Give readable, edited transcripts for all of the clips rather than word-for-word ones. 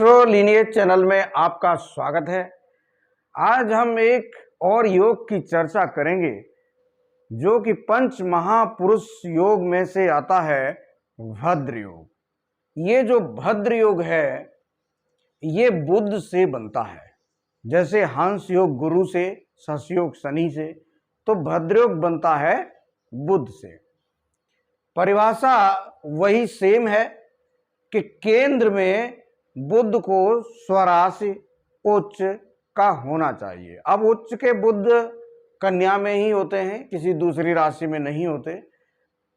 Astro lineage channel में आपका स्वागत है। आज हम एक और योग की चर्चा करेंगे जो कि पंच महापुरुष योग में से आता है भद्र योग। ये जो भद्र योग है ये बुध से बनता है। जैसे हंस योग गुरु से, शश योग शनि से, तो भद्र योग बनता है बुध से। परिभाषा वही सेम है कि केंद्र में बुध को स्वराशि उच्च का होना चाहिए। अब उच्च के बुध कन्या में ही होते हैं, किसी दूसरी राशि में नहीं होते,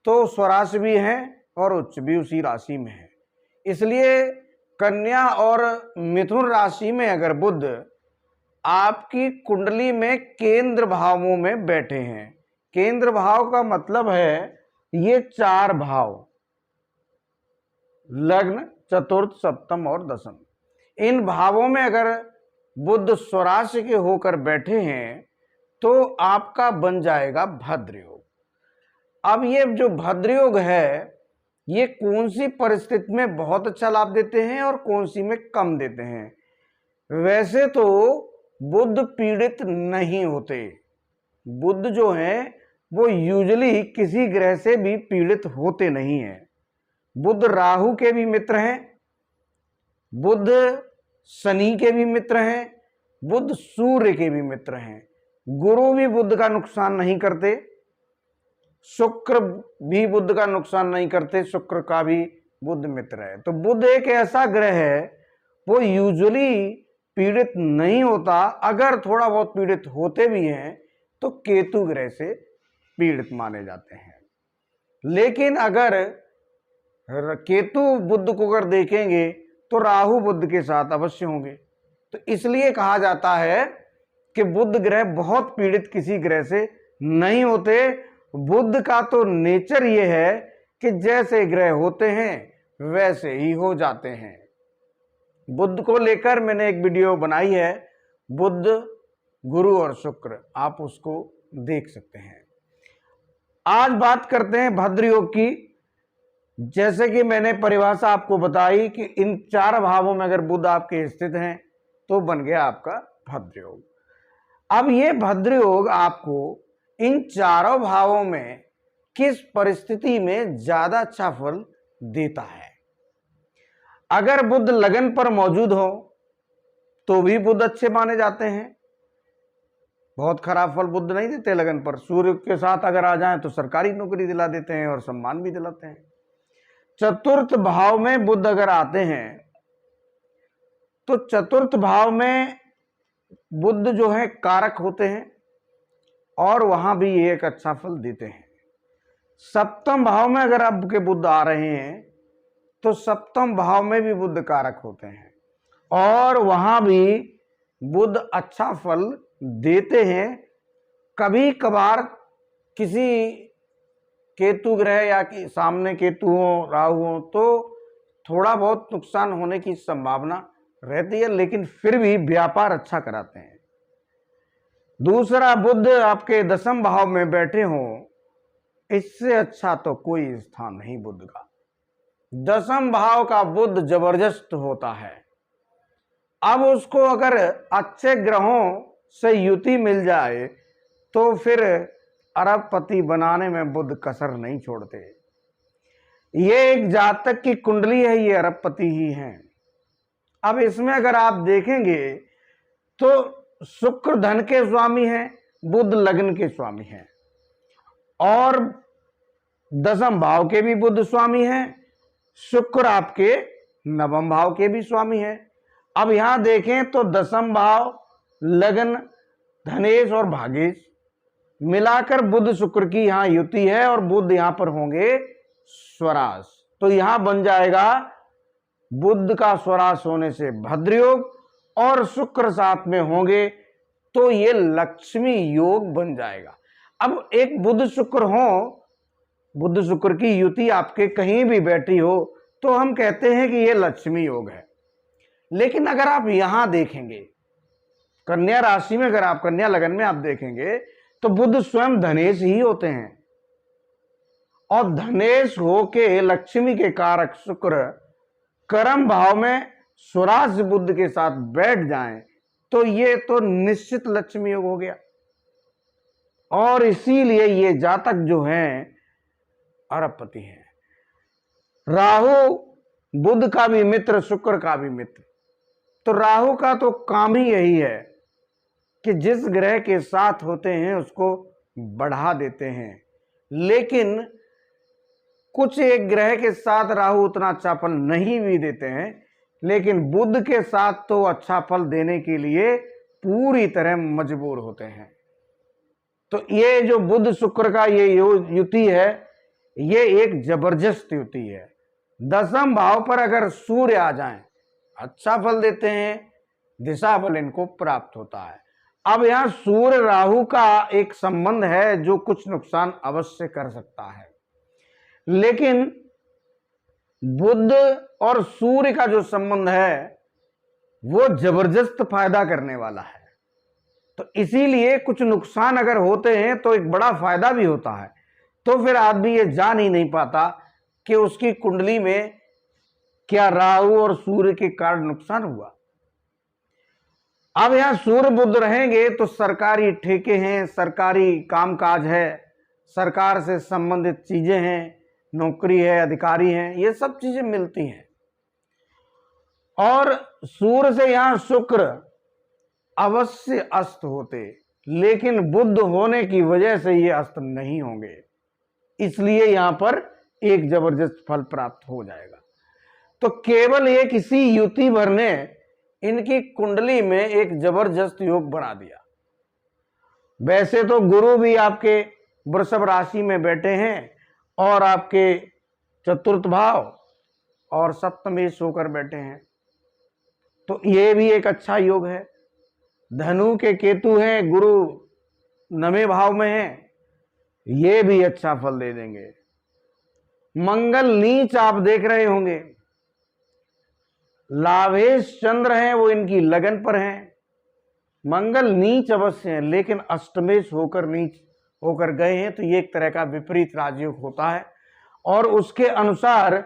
तो स्वराशि भी हैं और उच्च भी उसी राशि में है। इसलिए कन्या और मिथुन राशि में अगर बुध आपकी कुंडली में केंद्र भावों में बैठे हैं, केंद्र भाव का मतलब है ये चार भाव, लग्न, चतुर्थ, सप्तम और दशम, इन भावों में अगर बुध स्वराशि के होकर बैठे हैं तो आपका बन जाएगा भद्र योग। अब ये जो भद्र योग है ये कौन सी परिस्थिति में बहुत अच्छा लाभ देते हैं और कौन सी में कम देते हैं। वैसे तो बुध पीड़ित नहीं होते। बुध जो है वो यूजुअली किसी ग्रह से भी पीड़ित होते नहीं हैं। बुध राहु के भी मित्र हैं, बुध शनि के भी मित्र हैं, बुध सूर्य के भी मित्र हैं। गुरु भी बुध का नुकसान नहीं करते, शुक्र भी बुध का नुकसान नहीं करते, शुक्र का भी बुध मित्र है। तो बुध एक ऐसा ग्रह है वो यूजुअली पीड़ित नहीं होता। अगर थोड़ा बहुत पीड़ित होते भी हैं तो केतु ग्रह से पीड़ित माने जाते हैं। लेकिन अगर केतु बुध को अगर देखेंगे तो राहु बुध के साथ अवश्य होंगे। तो इसलिए कहा जाता है कि बुध ग्रह बहुत पीड़ित किसी ग्रह से नहीं होते। बुध का तो नेचर ये है कि जैसे ग्रह होते हैं वैसे ही हो जाते हैं। बुध को लेकर मैंने एक वीडियो बनाई है, बुध, गुरु और शुक्र, आप उसको देख सकते हैं। आज बात करते हैं भद्र योग की। जैसे कि मैंने परिभाषा आपको बताई कि इन चार भावों में अगर बुध आपके स्थित हैं तो बन गया आपका भद्र योग। अब ये भद्र योग आपको इन चारों भावों में किस परिस्थिति में ज्यादा अच्छा फल देता है। अगर बुध लगन पर मौजूद हो तो भी बुध अच्छे माने जाते हैं, बहुत खराब फल बुध नहीं देते लगन पर। सूर्य के साथ अगर आ जाएं तो सरकारी नौकरी दिला देते हैं और सम्मान भी दिलाते हैं। चतुर्थ भाव में बुध अगर आते हैं तो चतुर्थ भाव में बुध जो है कारक होते हैं और वहां भी एक अच्छा फल देते हैं। सप्तम भाव में अगर आपके बुध आ रहे हैं तो सप्तम भाव में भी बुध कारक होते हैं और वहां भी बुध अच्छा फल देते हैं। कभी कभार किसी केतु ग्रह या कि सामने केतु हो, राहु हो, तो थोड़ा बहुत नुकसान होने की संभावना रहती है, लेकिन फिर भी व्यापार अच्छा कराते हैं। दूसरा, बुध आपके दशम भाव में बैठे हो, इससे अच्छा तो कोई स्थान नहीं बुध का। दशम भाव का बुध जबरदस्त होता है। अब उसको अगर अच्छे ग्रहों से युति मिल जाए तो फिर अरबपति बनाने में बुध कसर नहीं छोड़ते। ये एक जातक की कुंडली है, ये अरबपति ही हैं। अब इसमें अगर आप देखेंगे तो शुक्र धन के स्वामी हैं, बुध लग्न के स्वामी हैं और दशम भाव के भी बुध स्वामी हैं, शुक्र आपके नवम भाव के भी स्वामी हैं। अब यहां देखें तो दशम भाव, लग्न, धनेश और भागेश मिलाकर बुध शुक्र की यहां युति है और बुध यहां पर होंगे स्वराश। तो यहां बन जाएगा बुध का स्वराश होने से भद्र योग और शुक्र साथ में होंगे तो ये लक्ष्मी योग बन जाएगा। अब एक बुध शुक्र हो, बुध शुक्र की युति आपके कहीं भी बैठी हो तो हम कहते हैं कि ये लक्ष्मी योग है। लेकिन अगर आप यहां देखेंगे कन्या राशि में, अगर आप कन्या लगन में आप देखेंगे तो बुध स्वयं धनेश ही होते हैं और धनेश होके लक्ष्मी के कारक शुक्र कर्म भाव में स्वराज बुध के साथ बैठ जाएं तो ये तो निश्चित लक्ष्मी योग हो गया। और इसीलिए ये जातक जो हैं अरबपति हैं। राहु बुध का भी मित्र, शुक्र का भी मित्र। तो राहु का तो काम ही यही है कि जिस ग्रह के साथ होते हैं उसको बढ़ा देते हैं। लेकिन कुछ एक ग्रह के साथ राहु उतना अच्छा फल नहीं भी देते हैं, लेकिन बुध के साथ तो अच्छा फल देने के लिए पूरी तरह मजबूर होते हैं। तो ये जो बुध शुक्र का ये युति है, ये एक जबरदस्त युति है। 10वें भाव पर अगर सूर्य आ जाएं, अच्छा फल देते हैं, दिशा बल इनको प्राप्त होता है। अब यहां सूर्य राहु का एक संबंध है जो कुछ नुकसान अवश्य कर सकता है, लेकिन बुध और सूर्य का जो संबंध है वो जबरदस्त फायदा करने वाला है। तो इसीलिए कुछ नुकसान अगर होते हैं तो एक बड़ा फायदा भी होता है। तो फिर आदमी ये जान ही नहीं पाता कि उसकी कुंडली में क्या राहु और सूर्य के कारण नुकसान हुआ। अब यहां सूर्य बुध रहेंगे तो सरकारी ठेके हैं, सरकारी कामकाज है, सरकार से संबंधित चीजें हैं, नौकरी है, अधिकारी हैं, ये सब चीजें मिलती हैं। और सूर्य से यहां शुक्र अवश्य अस्त होते, लेकिन बुध होने की वजह से ये अस्त नहीं होंगे, इसलिए यहां पर एक जबरदस्त फल प्राप्त हो जाएगा। तो केवल एक इसी युति भर ने इनकी कुंडली में एक जबरदस्त योग बना दिया। वैसे तो गुरु भी आपके वृषभ राशि में बैठे हैं और आपके चतुर्थ भाव और सप्तमेश होकर बैठे हैं, तो ये भी एक अच्छा योग है। धनु के केतु हैं, गुरु 9वें भाव में हैं, ये भी अच्छा फल दे देंगे। मंगल नीच आप देख रहे होंगे, लाभेश चंद्र हैं, वो इनकी लगन पर हैं। मंगल नीच अवश्य है, लेकिन अष्टमेश होकर नीच होकर गए हैं, तो ये एक तरह का विपरीत राजयोग होता है। और उसके अनुसार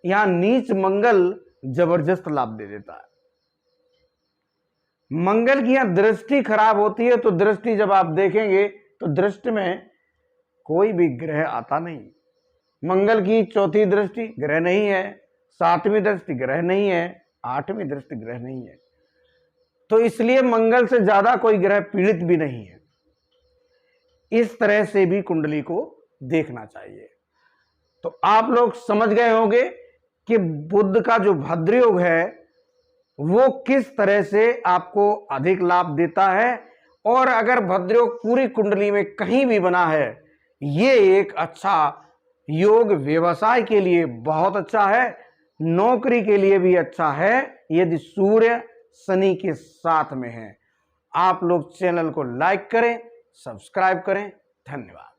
यहां नीच मंगल जबरदस्त लाभ दे देता है। मंगल की यहां दृष्टि खराब होती है, तो दृष्टि जब आप देखेंगे तो दृष्टि में कोई भी ग्रह आता नहीं। मंगल की चौथी दृष्टि ग्रह नहीं है, 7वीं दृष्टि ग्रह नहीं है, 8वीं दृष्टि ग्रह नहीं है, तो इसलिए मंगल से ज्यादा कोई ग्रह पीड़ित भी नहीं है। इस तरह से भी कुंडली को देखना चाहिए। तो आप लोग समझ गए होंगे कि बुध का जो भद्रयोग है वो किस तरह से आपको अधिक लाभ देता है, और अगर भद्रयोग पूरी कुंडली में कहीं भी बना है, ये एक अच्छा योग व्यवसाय के लिए बहुत अच्छा है, नौकरी के लिए भी अच्छा है यदि सूर्य शनि के साथ में है। आप लोग चैनल को लाइक करें, सब्सक्राइब करें। धन्यवाद।